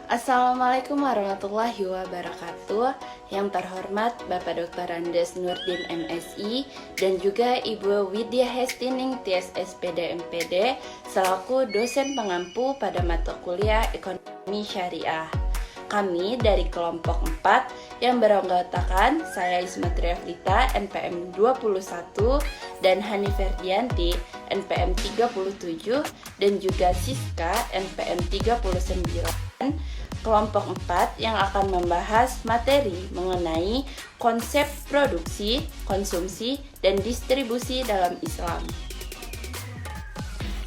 Assalamualaikum warahmatullahi wabarakatuh. Yang terhormat Bapak Dr. Andes Nurdin MSI dan juga Ibu Widya Hestining TSSPD MPD selaku dosen pengampu pada mata kuliah Ekonomi Syariah. Kami dari kelompok 4 yang beranggotakan saya Ismatria Flita NPM 21 dan Hani Ferdianti NPM 37 dan juga Siska NPM 39. Kelompok 4 yang akan membahas materi mengenai konsep produksi, konsumsi, dan distribusi dalam Islam.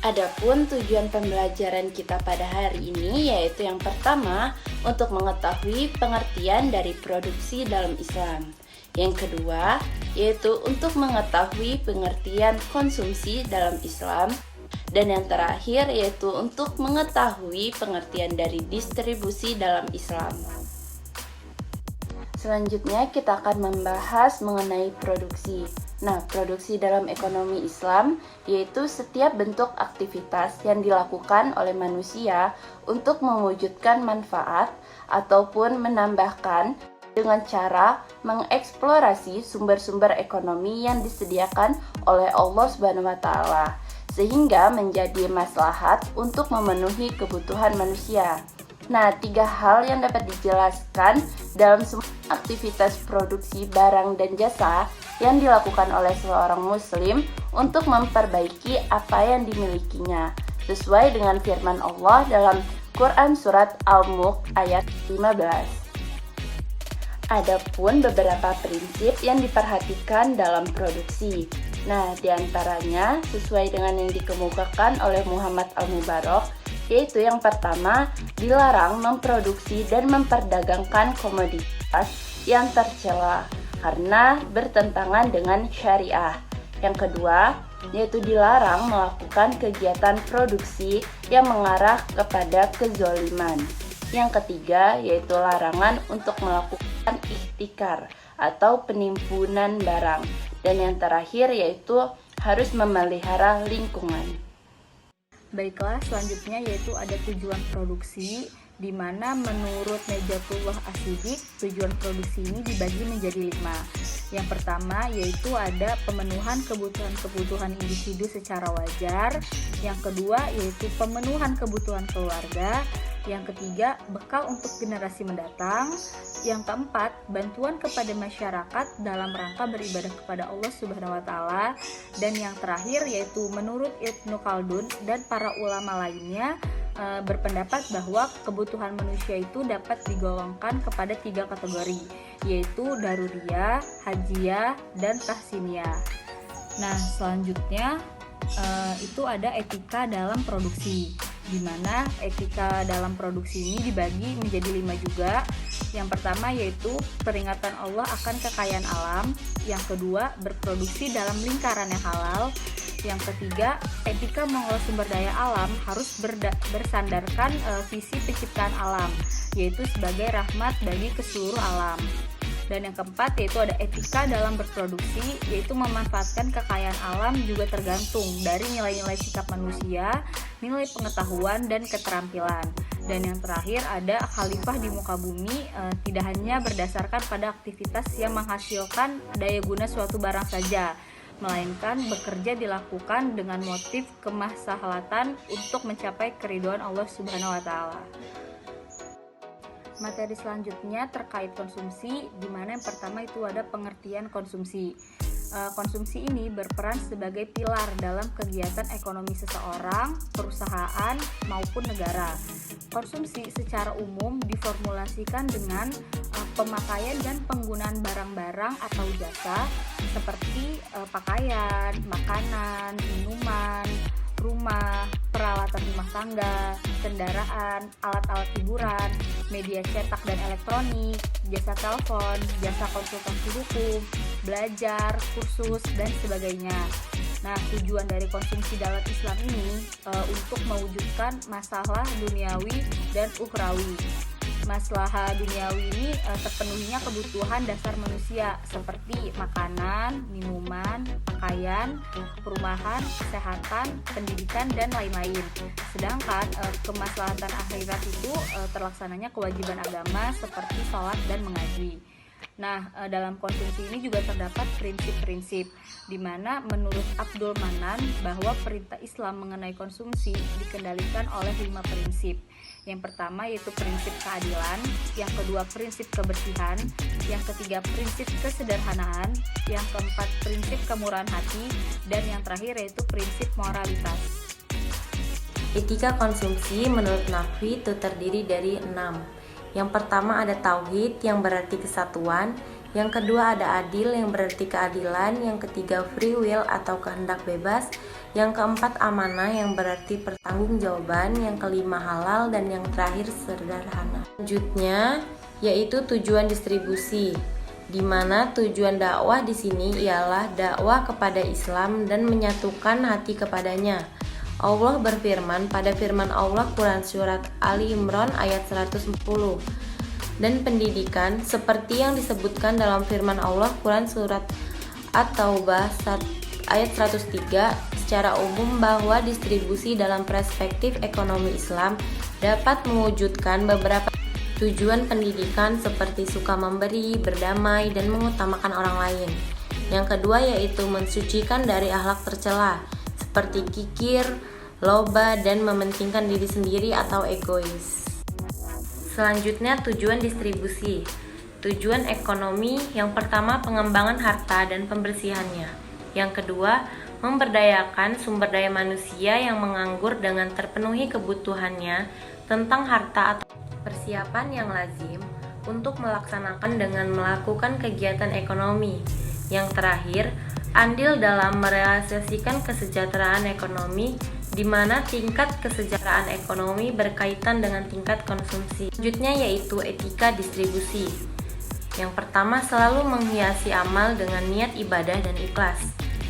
Adapun tujuan pembelajaran kita pada hari ini yaitu yang pertama untuk mengetahui pengertian dari produksi dalam Islam. Yang kedua yaitu untuk mengetahui pengertian konsumsi dalam Islam. Dan yang terakhir yaitu untuk mengetahui pengertian dari distribusi dalam Islam. Selanjutnya kita akan membahas mengenai produksi. Nah, produksi dalam ekonomi Islam yaitu setiap bentuk aktivitas yang dilakukan oleh manusia untuk mewujudkan manfaat ataupun menambahkan dengan cara mengeksplorasi sumber-sumber ekonomi yang disediakan oleh Allah Subhanahu wa taala sehingga menjadi maslahat untuk memenuhi kebutuhan manusia. Nah, 3 hal yang dapat dijelaskan dalam semua aktivitas produksi barang dan jasa yang dilakukan oleh seorang muslim untuk memperbaiki apa yang dimilikinya, sesuai dengan firman Allah dalam Quran Surat Al-Mulk ayat 15. Adapun beberapa prinsip yang diperhatikan dalam produksi. Nah, diantaranya sesuai dengan yang dikemukakan oleh Muhammad Al-Mubarak, yaitu yang pertama, dilarang memproduksi dan memperdagangkan komoditas yang tercela karena bertentangan dengan syariah. Yang kedua, yaitu dilarang melakukan kegiatan produksi yang mengarah kepada kezoliman. Yang ketiga, yaitu larangan untuk melakukan ihtikar atau penimbunan barang. Dan yang terakhir yaitu harus memelihara lingkungan. Baiklah, selanjutnya yaitu ada tujuan produksi, di mana menurut Najatullah As-Siddiq tujuan produksi ini dibagi menjadi 5. Yang pertama yaitu ada pemenuhan kebutuhan individu secara wajar. Yang kedua yaitu pemenuhan kebutuhan keluarga. Yang ketiga, bekal untuk generasi mendatang. Yang keempat, bantuan kepada masyarakat dalam rangka beribadah kepada Allah Subhanahu wa taala. Dan yang terakhir yaitu menurut Ibnu Khaldun dan para ulama lainnya berpendapat bahwa kebutuhan manusia itu dapat digolongkan kepada 3 kategori, yaitu daruriyah, hajiyah, dan tahsiniyah. Nah, selanjutnya itu ada etika dalam produksi, di mana etika dalam produksi ini dibagi menjadi 5 juga. Yang pertama yaitu peringatan Allah akan kekayaan alam. Yang kedua, berproduksi dalam lingkaran yang halal. Yang ketiga, etika mengolah sumber daya alam harus bersandarkan visi penciptaan alam, yaitu sebagai rahmat bagi keseluruh alam. Dan yang keempat yaitu ada etika dalam berproduksi, yaitu memanfaatkan kekayaan alam juga tergantung dari nilai-nilai sikap manusia, nilai pengetahuan dan keterampilan. Dan yang terakhir ada khalifah di muka bumi, tidak hanya berdasarkan pada aktivitas yang menghasilkan daya guna suatu barang saja, melainkan bekerja dilakukan dengan motif kemaslahatan untuk mencapai keridhaan Allah Subhanahu wa taala. Materi selanjutnya terkait konsumsi, di mana yang pertama itu ada pengertian konsumsi. Konsumsi ini berperan sebagai pilar dalam kegiatan ekonomi seseorang, perusahaan, maupun negara. Konsumsi secara umum diformulasikan dengan pemakaian dan penggunaan barang-barang atau jasa seperti pakaian, makanan, minuman, rumah, peralatan rumah tangga, kendaraan, alat-alat hiburan, media cetak dan elektronik, jasa telepon, jasa konsultasi hukum, belajar, kursus, dan sebagainya. Nah, tujuan dari konsumsi dalam Islam ini untuk mewujudkan masalah duniawi dan ukhrawi. maslahah duniawi ini terpenuhinya kebutuhan dasar manusia seperti makanan, minuman, pakaian, perumahan, kesehatan, pendidikan, dan lain-lain. Sedangkan kemaslahatan akhirat itu terlaksananya kewajiban agama seperti sholat dan mengaji. Nah, dalam konsumsi ini juga terdapat prinsip-prinsip di mana menurut Abdul Manan bahwa perintah Islam mengenai konsumsi dikendalikan oleh 5 prinsip. Yang pertama yaitu prinsip keadilan, yang kedua prinsip kebersihan, yang ketiga prinsip kesederhanaan, yang keempat prinsip kemurahan hati, dan yang terakhir yaitu prinsip moralitas. Etika konsumsi menurut Nafwi itu terdiri dari 6. Yang pertama ada tauhid yang berarti kesatuan, yang kedua ada adil yang berarti keadilan, yang ketiga free will atau kehendak bebas, yang keempat amanah yang berarti pertanggungjawaban, yang kelima halal, dan yang terakhir sederhana. Selanjutnya yaitu tujuan distribusi, di mana tujuan dakwah di sini ialah dakwah kepada Islam dan menyatukan hati kepadanya. Allah berfirman pada firman Allah Quran Surat Ali Imran ayat 110. Dan pendidikan seperti yang disebutkan dalam firman Allah Quran Surat At-Taubah ayat 103 secara umum bahwa distribusi dalam perspektif ekonomi Islam dapat mewujudkan beberapa tujuan pendidikan seperti suka memberi, berdamai, dan mengutamakan orang lain. Yang kedua yaitu mensucikan dari akhlak tercela seperti kikir, loba, dan mementingkan diri sendiri atau egois. Selanjutnya tujuan distribusi. Tujuan ekonomi yang pertama pengembangan harta dan pembersihannya. Yang kedua, memberdayakan sumber daya manusia yang menganggur dengan terpenuhi kebutuhannya tentang harta atau persiapan yang lazim untuk melaksanakan dengan melakukan kegiatan ekonomi. Yang terakhir, andil dalam merealisasikan kesejahteraan ekonomi di mana tingkat kesejahteraan ekonomi berkaitan dengan tingkat konsumsi. Selanjutnya yaitu etika distribusi. Yang pertama selalu menghiasi amal dengan niat ibadah dan ikhlas.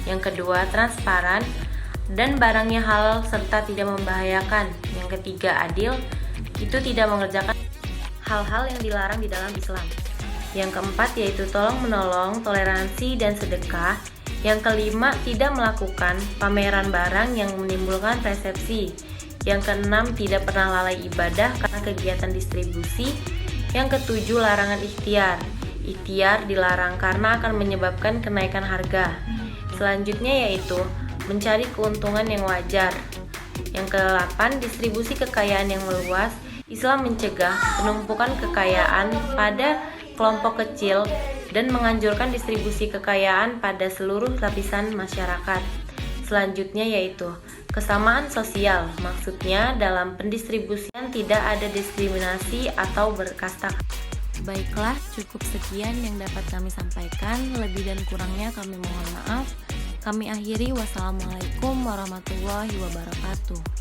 Yang kedua transparan dan barangnya halal serta tidak membahayakan. Yang ketiga adil, itu tidak mengerjakan hal-hal yang dilarang di dalam Islam. Yang keempat yaitu tolong menolong, toleransi, dan sedekah. Yang kelima, tidak melakukan pameran barang yang menimbulkan persepsi. Yang keenam, tidak pernah lalai ibadah karena kegiatan distribusi. Yang ketujuh, larangan ikhtiar. Ikhtiar dilarang karena akan menyebabkan kenaikan harga. Selanjutnya yaitu mencari keuntungan yang wajar. Yang kedelapan, distribusi kekayaan yang meluas. Islam mencegah penumpukan kekayaan pada kelompok kecil dan menganjurkan distribusi kekayaan pada seluruh lapisan masyarakat. Selanjutnya yaitu kesamaan sosial, maksudnya dalam pendistribusian tidak ada diskriminasi atau berkasta. Baiklah, cukup sekian yang dapat kami sampaikan. Lebih dan kurangnya kami mohon maaf. Kami akhiri, wassalamualaikum warahmatullahi wabarakatuh.